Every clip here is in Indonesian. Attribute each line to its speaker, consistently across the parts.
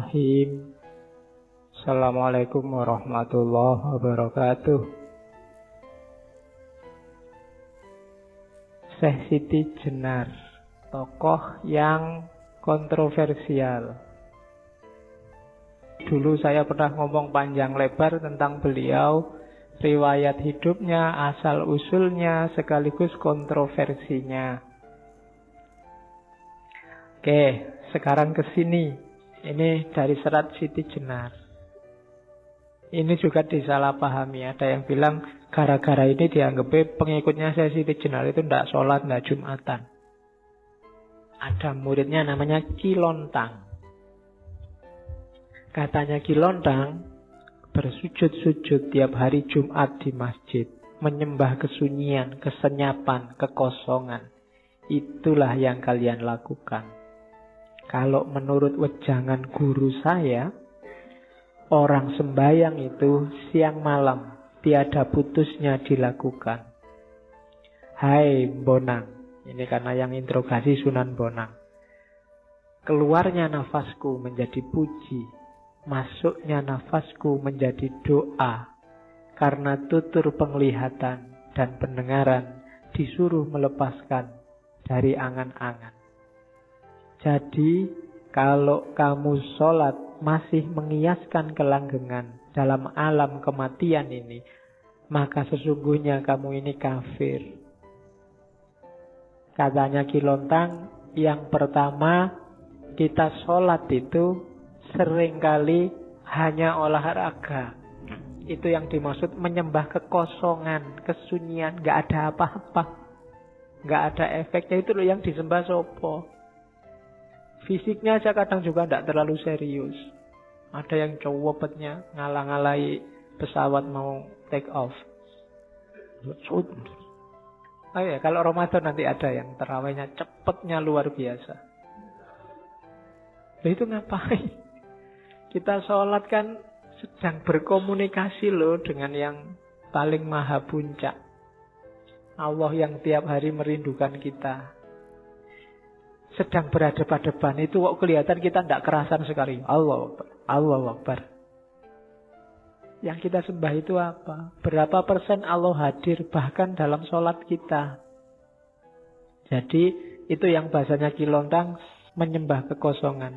Speaker 1: Bismillahirrahmanirrahim. Assalamualaikum warahmatullahi wabarakatuh. Syekh Siti Jenar, tokoh yang kontroversial. Dulu saya pernah ngomong panjang lebar tentang beliau, riwayat hidupnya, asal-usulnya, sekaligus kontroversinya. Oke, sekarang ke sini. Ini dari serat Siti Jenar. Ini juga disalahpahami. Ada yang bilang gara-gara ini dianggap pengikutnya saya Siti Jenar itu tidak sholat, tidak Jumatan. Ada muridnya namanya Kilontang. Katanya Kilontang bersujud-sujud tiap hari Jumat di masjid, menyembah kesunyian, kesenyapan, kekosongan. Itulah yang kalian lakukan. Kalau menurut wejangan guru saya, orang sembahyang itu siang malam tiada putusnya dilakukan. Hai Bonang, ini karena yang interogasi Sunan Bonang. Keluarnya nafasku menjadi puji, masuknya nafasku menjadi doa, karena tutur penglihatan dan pendengaran disuruh melepaskan dari angan-angan. Jadi, kalau kamu sholat masih mengiaskan kelanggengan dalam alam kematian ini, maka sesungguhnya kamu ini kafir. Katanya Kilontang, yang pertama, kita sholat itu seringkali hanya olahraga. Itu yang dimaksud menyembah kekosongan, kesunyian, gak ada apa-apa. Gak ada efeknya, itu loh yang disembah sopo. Fisiknya aja kadang juga tidak terlalu serius. Ada yang cowopetnya ngalah-ngalahi pesawat mau take off. Oh ya, kalau Ramadan nanti ada yang terawihnya cepetnya luar biasa. Nah, itu ngapain? Kita sholat kan sedang berkomunikasi loh dengan yang paling maha puncak. Allah yang tiap hari merindukan kita. Sedang berhadapan-hadapan itu kok kelihatan kita tidak kerasan sekali. Allahu Akbar, Allahu Akbar. Yang kita sembah itu apa? Berapa persen Allah hadir bahkan dalam sholat kita? Jadi itu yang bahasanya Kilontang, menyembah kekosongan.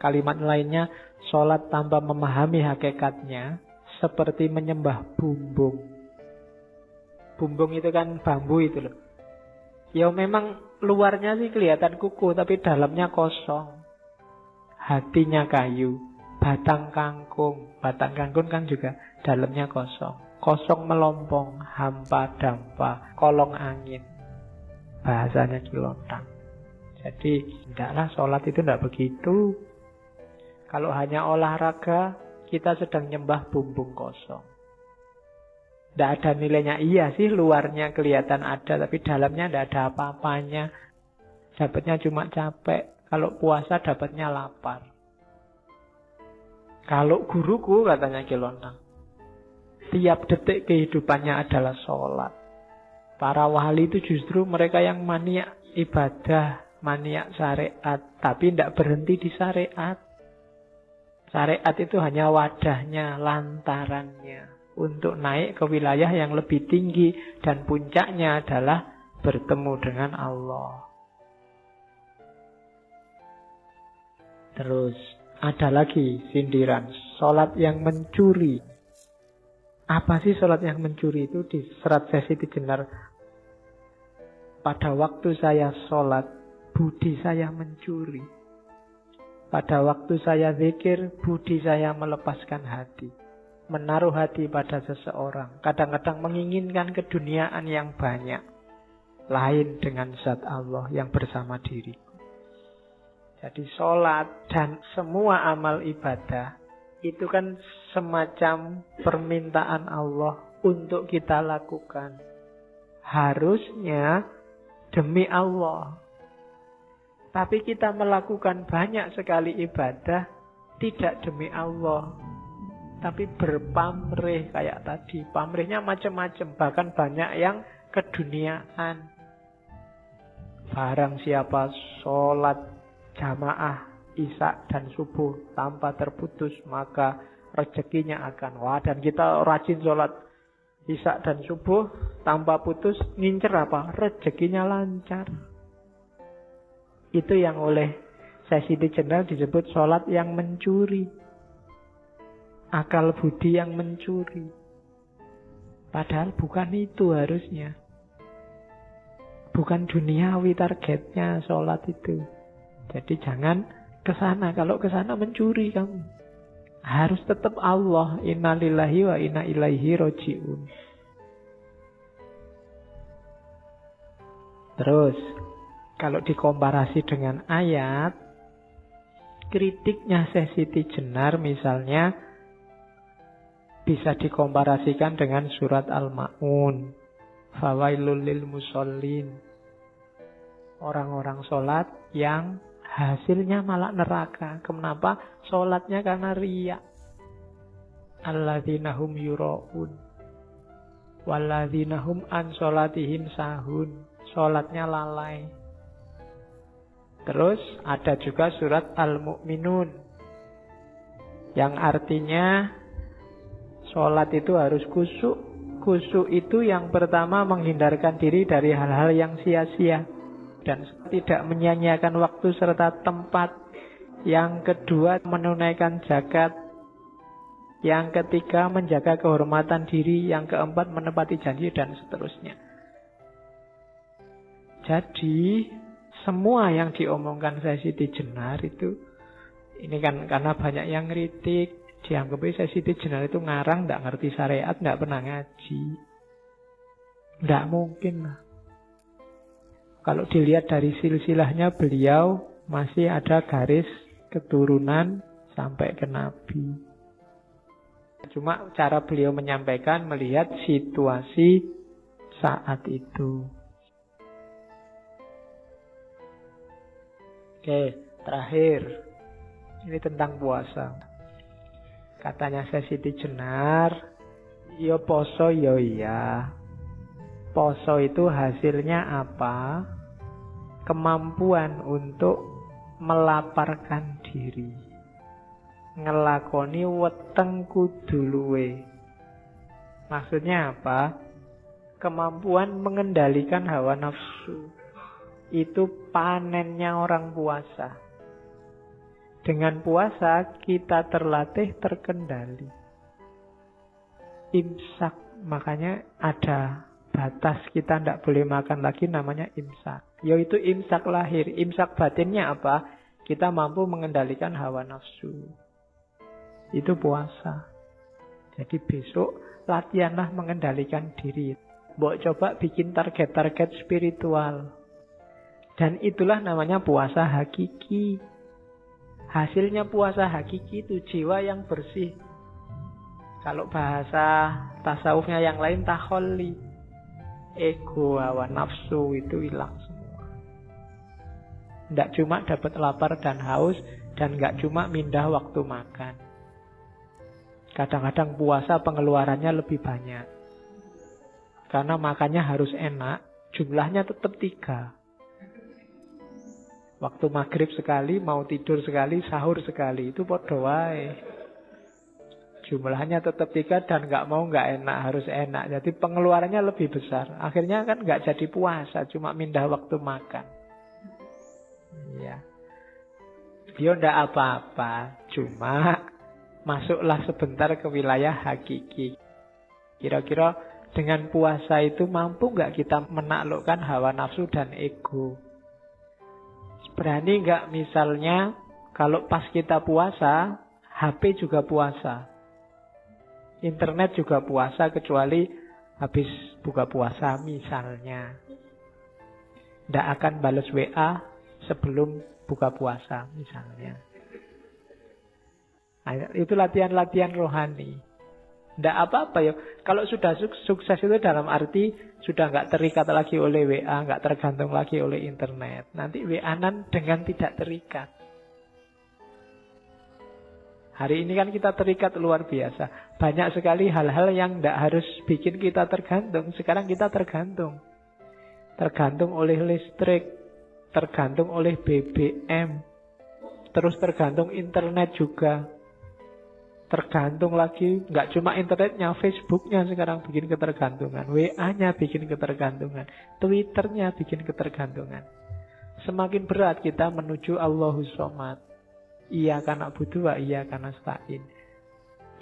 Speaker 1: Kalimat lainnya, sholat tanpa memahami hakikatnya seperti menyembah bumbung. Bumbung itu kan bambu itu loh. Ya memang luarnya sih kelihatan kukuh, tapi dalamnya kosong. Hatinya kayu, batang kangkung. Batang kangkung kan juga dalamnya kosong. Kosong melompong, hampa dampa, kolong angin. Bahasanya Kilontang. Jadi tidaklah sholat itu tidak begitu. Kalau hanya olahraga, kita sedang nyembah bumbung kosong. Tidak ada nilainya. Iya sih luarnya kelihatan ada, tapi dalamnya tidak ada apa-apanya. Dapatnya cuma capek. Kalau puasa dapatnya lapar. Kalau guruku, katanya Kilontang, tiap detik kehidupannya adalah sholat. Para wali itu justru mereka yang maniak ibadah, maniak syariat, tapi tidak berhenti di syariat. Syariat itu hanya wadahnya, lantarannya untuk naik ke wilayah yang lebih tinggi, dan puncaknya adalah bertemu dengan Allah. Terus ada lagi sindiran, sholat yang mencuri. Apa sih sholat yang mencuri itu? Di serat Siti Jenar, pada waktu saya sholat, budi saya mencuri. Pada waktu saya zikir, budi saya melepaskan hati. Menaruh hati pada seseorang. Kadang-kadang menginginkan keduniaan yang banyak. Lain dengan zat Allah yang bersama diriku. Jadi sholat dan semua amal ibadah itu kan semacam permintaan Allah untuk kita lakukan. Harusnya demi Allah. Tapi kita melakukan banyak sekali ibadah tidak demi Allah, tapi berpamrih kayak tadi. Pamrihnya macam-macam, bahkan banyak yang keduniaan. Barang siapa sholat jamaah isya dan subuh tanpa terputus, maka rezekinya akan. Wah, dan kita rajin sholat isya dan subuh tanpa putus, ngincer apa? Rezekinya lancar. Itu yang oleh Sesi Jenderal disebut sholat yang mencuri. Akal budi yang mencuri. Padahal bukan itu harusnya. Bukan duniawi targetnya sholat itu. Jadi jangan kesana. Kalau kesana mencuri kamu. Harus tetap Allah. Inna lillahi wa inna ilaihi roji'un. Terus, kalau dikomparasi dengan ayat, kritiknya Siti Jenar misalnya bisa dikomparasikan dengan surat Al-Ma'un. Fawailul lil musallin. Orang-orang sholat yang hasilnya malah neraka. Kenapa? Sholatnya karena riya. Alladzina hum yura'un. Walladzina hum an sholatihim sahun. Sholatnya lalai. Terus ada juga surat Al-Mu'minun. Yang artinya sholat itu harus khusyuk. Khusyuk itu yang pertama menghindarkan diri dari hal-hal yang sia-sia. Dan tidak menyia-nyiakan waktu serta tempat. Yang kedua menunaikan zakat. Yang ketiga menjaga kehormatan diri. Yang keempat menepati janji dan seterusnya. Jadi semua yang diomongkan Siti Jenar itu, ini kan karena banyak yang kritik, dianggapnya Siti Jenar itu ngarang, tidak ngerti syariat, tidak pernah ngaji. Tidak mungkin lah. Kalau dilihat dari silsilahnya beliau masih ada garis keturunan sampai ke Nabi. Cuma cara beliau menyampaikan melihat situasi saat itu. Oke, terakhir. Ini tentang puasa. Katanya Siti Jenar, yo poso yo iya. Poso itu hasilnya apa? Kemampuan untuk melaparkan diri. Ngelakoni weteng kudu luwe. Maksudnya apa? Kemampuan mengendalikan hawa nafsu. Itu panennya orang puasa. Dengan puasa kita terlatih terkendali. Imsak, makanya ada batas, kita tidak boleh makan lagi, namanya imsak. Yaitu imsak lahir. Imsak batinnya apa? Kita mampu mengendalikan hawa nafsu. Itu puasa. Jadi besok latihanlah mengendalikan diri. Mbok coba bikin target-target spiritual. Dan itulah namanya puasa hakiki. Hasilnya puasa hakiki itu jiwa yang bersih. Kalau bahasa tasawufnya yang lain takholli. Ego, hawa nafsu itu hilang semua. Tidak cuma dapat lapar dan haus. Dan nggak cuma mindah waktu makan. Kadang-kadang puasa pengeluarannya lebih banyak. Karena makannya harus enak. Jumlahnya tetap 3. Waktu maghrib sekali, mau tidur sekali, sahur sekali. Itu podo wae. Jumlahnya tetap 3 dan nggak enak, harus enak. Jadi pengeluarannya lebih besar. Akhirnya kan nggak jadi puasa, cuma mindah waktu makan. Ya. Dia ndak apa-apa, cuma masuklah sebentar ke wilayah hakiki. Kira-kira dengan puasa itu mampu nggak kita menaklukkan hawa nafsu dan ego? Berani nggak misalnya kalau pas kita puasa, HP juga puasa. Internet juga puasa kecuali habis buka puasa misalnya. Nggak akan balas WA sebelum buka puasa misalnya. Nah, itu latihan-latihan rohani. Nggak apa-apa ya. Kalau sudah sukses itu dalam arti sudah nggak terikat lagi oleh WA, nggak tergantung lagi oleh internet. Nanti WA-an dengan tidak terikat. Hari ini kan kita terikat luar biasa. Banyak sekali hal-hal yang nggak harus bikin kita tergantung. Sekarang kita tergantung. Tergantung oleh listrik, tergantung oleh BBM, Terus tergantung internet juga. Tergantung lagi, nggak cuma internetnya, Facebooknya sekarang bikin ketergantungan, WA-nya bikin ketergantungan, Twitternya bikin ketergantungan. Semakin berat kita menuju Allahus Shomad. Iya karena butuh, iya karena stain.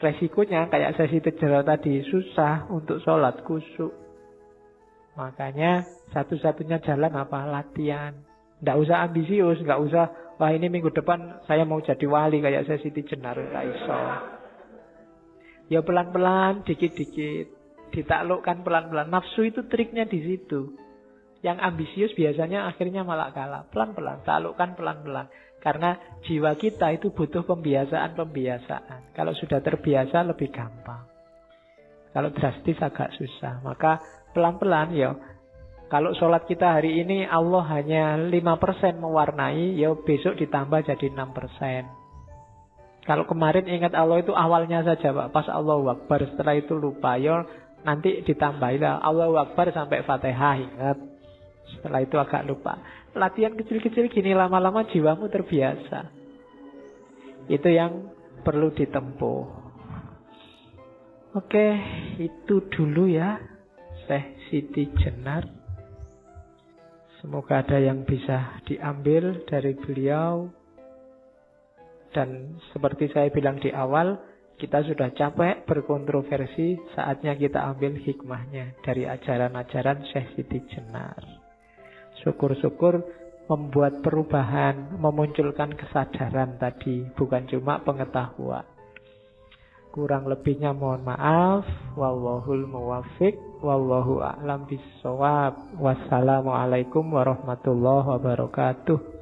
Speaker 1: Resikonya kayak sesi tejerau tadi, susah untuk sholat khusyuk. Makanya satu-satunya jalan apa? Latihan. Nggak usah ambisius, nggak usah, wah ini minggu depan saya mau jadi wali kayak saya Siti Jenar, nggak iso. Ya pelan-pelan, dikit-dikit, ditaklukkan pelan-pelan. Nafsu itu triknya di situ. Yang ambisius biasanya akhirnya malah kalah. Pelan-pelan, taklukkan pelan-pelan. Karena jiwa kita itu butuh pembiasaan. Kalau sudah terbiasa lebih gampang. Kalau drastis agak susah. Maka pelan-pelan ya. Kalau sholat kita hari ini Allah hanya 5% mewarnai, ya besok ditambah jadi 6%. Kalau kemarin ingat Allah itu awalnya saja Pak, pas Allahu Akbar, setelah itu lupa, ya nanti ditambahilah Allahu Akbar sampai Fatihah, ingat. Setelah itu agak lupa. Latihan kecil-kecil gini lama-lama jiwamu terbiasa. Itu yang perlu ditempuh. Oke, itu dulu ya Syekh Siti Jenar. Semoga ada yang bisa diambil dari beliau. Dan seperti saya bilang di awal, kita sudah capek berkontroversi, saatnya kita ambil hikmahnya dari ajaran-ajaran Syekh Siti Jenar. Syukur-syukur membuat perubahan, memunculkan kesadaran tadi, bukan cuma pengetahuan. Kurang lebihnya mohon maaf. Wallahul muwaffiq, wallahu a'lam bissawab. Wassalamualaikum warahmatullahi wabarakatuh.